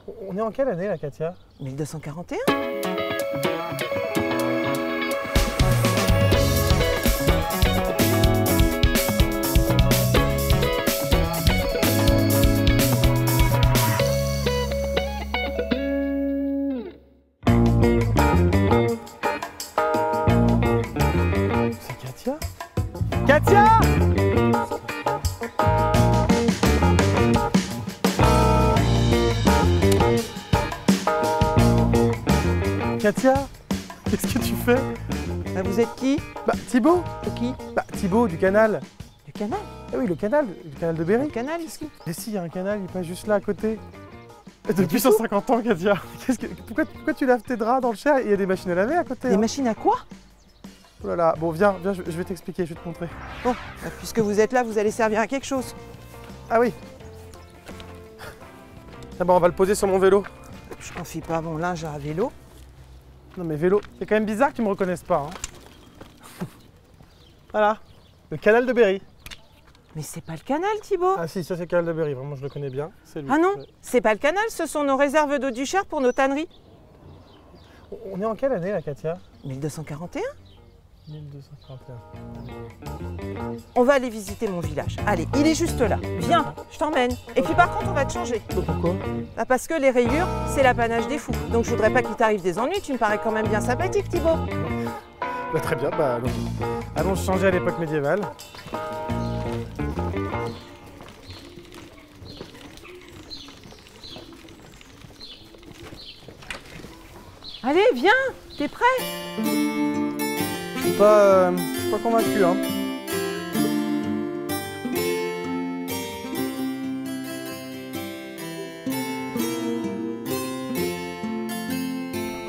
On est en quelle année là, Katia? 1241. C'est Katia? Katia! Katia, qu'est-ce que tu fais? Bah, vous êtes qui? Bah Thibaut. Qui? Bah Thibaut du canal. Du canal? Ah oui, le canal de Berry. Le canal ici? Mais si, il y a un canal, il passe juste là à côté. Et depuis 150 ans, Katia. Pourquoi tu laves tes draps dans le Cher? Il y a des machines à laver à côté. Des hein. machines à quoi? Oh là là, bon viens, je vais t'expliquer, je vais te montrer. Bon, bah, puisque vous êtes là, vous allez servir à quelque chose. Ah oui. D'abord, on va le poser sur mon vélo. Je confie pas mon linge à vélo. Non mais vélo, c'est quand même bizarre que tu me reconnaisses pas. Hein. Voilà, le canal de Berry. Mais c'est pas le canal, Thibaut. Ah si, ça c'est le canal de Berry, vraiment je le connais bien. C'est lui. Ah non, Ouais. c'est pas le canal, ce sont nos réserves d'eau du Cher pour nos tanneries. On est en quelle année là, Katia? 1241. 1241. On va aller visiter mon village. Allez, il est juste là. Viens, je t'emmène. Et puis par contre, on va te changer. Pourquoi? Bah, parce que les rayures, c'est l'apanage des fous. Donc je voudrais pas qu'il t'arrive des ennuis. Tu me parais quand même bien sympathique, Thibaut. Bah très bien, bah allons changer à l'époque médiévale. Allez, viens, t'es prêt? Je suis pas convaincu, hein.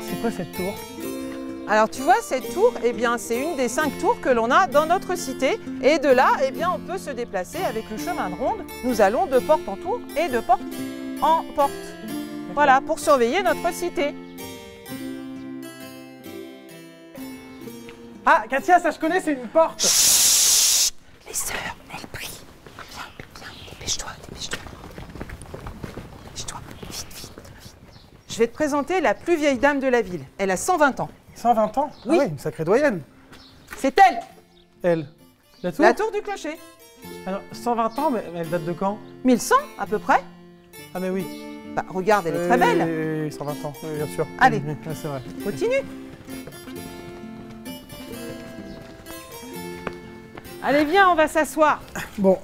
C'est quoi cette tour? Alors tu vois, cette tour, eh bien, c'est une des 5 tours que l'on a dans notre cité. Et de là, eh bien, on peut se déplacer avec le chemin de ronde. Nous allons de porte en tour et de porte en porte. Voilà, pour surveiller notre cité. Ah, Katia, ça je connais, c'est une porte. Chut, les sœurs, elles prient. Viens, dépêche-toi, dépêche-toi. Dépêche-toi, vite, vite, vite. Je vais te présenter la plus vieille dame de la ville. Elle a 120 ans. 120 ans? Oui. Ah ouais, une sacrée doyenne. C'est elle, Elle. La tour? la tour du clocher. Alors, 120 ans, mais elle date de quand? 1100 à peu près. Ah mais oui. Bah regarde, elle est très belle. Oui, 120 ans, oui, bien sûr. Allez. Oui, c'est vrai. Continue. Allez, viens, on va s'asseoir. Bon,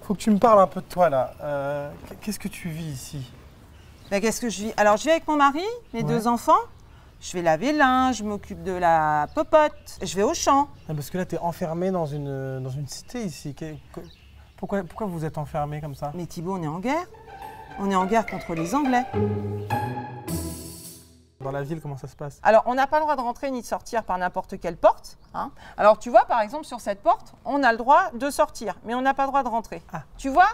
faut que tu me parles un peu de toi là. Qu'est-ce que tu vis ici? Ben, qu'est-ce que je vis? Alors, je vis avec mon mari, mes 2 enfants. Je vais laver le linge, je m'occupe de la popote, je vais au champ. Ah, parce que là, tu es enfermé dans une cité ici. Pourquoi vous êtes enfermé comme ça? Mais Thibaut, on est en guerre. On est en guerre contre les Anglais. Dans la ville, comment ça se passe? Alors, on n'a pas le droit de rentrer ni de sortir par n'importe quelle porte. Hein. Alors, tu vois, par exemple, sur cette porte, on a le droit de sortir, mais on n'a pas le droit de rentrer. Ah. Tu vois,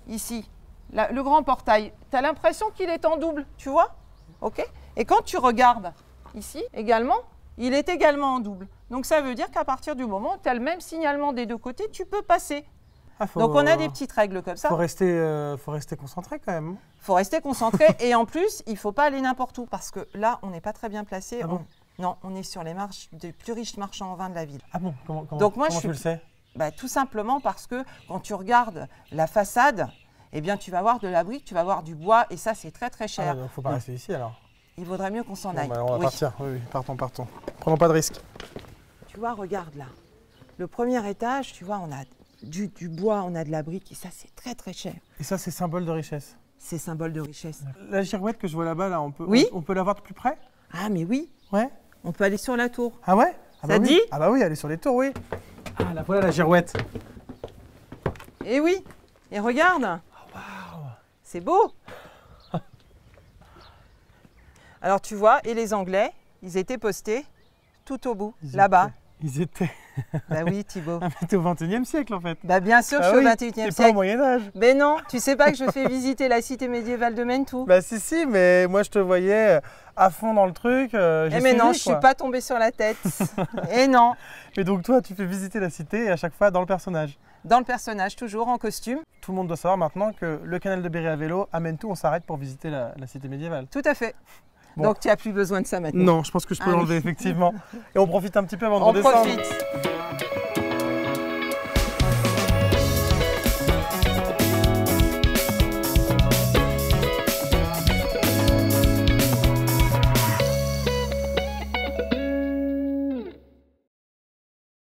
ici, le grand portail, tu as l'impression qu'il est en double, tu vois? OK? Et quand tu regardes ici, également, il est également en double. Donc, ça veut dire qu'à partir du moment où tu as le même signalement des 2 côtés, tu peux passer. Ah, Donc, on a des petites règles comme ça. Faut rester concentré quand même. Il faut rester concentré et en plus, il ne faut pas aller n'importe où parce que là, on n'est pas très bien placé. Ah bon? Non, on est sur les marches des plus riches marchands en vin de la ville. Ah bon? Donc moi, comment tu le sais? Bah, tout simplement parce que quand tu regardes la façade, eh bien, tu vas voir de la brique, tu vas voir du bois et ça, c'est très très cher. Ah, donc faut pas rester ici alors. Il vaudrait mieux qu'on s'en Bon, aille. bah, on va Oui. partir. Oui, partons. Prenons pas de risques. Tu vois, regarde là. Le premier étage, tu vois, on a du bois, on a de la brique et ça, c'est très très cher. Et ça, c'est symbole de richesse. C'est symbole de richesse. La girouette que je vois là-bas, là, Oui. on peut la voir de plus près? Ah, mais oui, Ouais. on peut aller sur la tour. Ah ouais? Ah Ça bah oui. dit? Ah bah oui, elle est sur les tours, oui. Ah, la voilà la girouette. Et oui, et regarde. C'est beau. Alors tu vois, et les Anglais, ils étaient postés tout au bout, là-bas. Ils étaient. Bah oui, Thibaut. Ah, mais t'es au 21e siècle en fait. Bah bien sûr, je Ah suis au oui, 21e t'es pas au siècle. Moyen-Âge. Mais non, tu sais pas que je fais visiter la cité médiévale de Mentou. Bah si, mais moi je te voyais à fond dans le truc. Eh mais non, je suis pas tombée sur la tête. Et non, Mais donc toi, tu fais visiter la cité et à chaque fois dans le personnage. dans le personnage, toujours en costume. Tout le monde doit savoir maintenant que le canal de Berry à vélo, à Mentou, on s'arrête pour visiter la cité médiévale. Tout à fait. Bon. Donc tu n'as plus besoin de ça maintenant. Non, je pense que je peux Ah oui. l'enlever effectivement. Et on profite un petit peu avant de On redescendre. profite.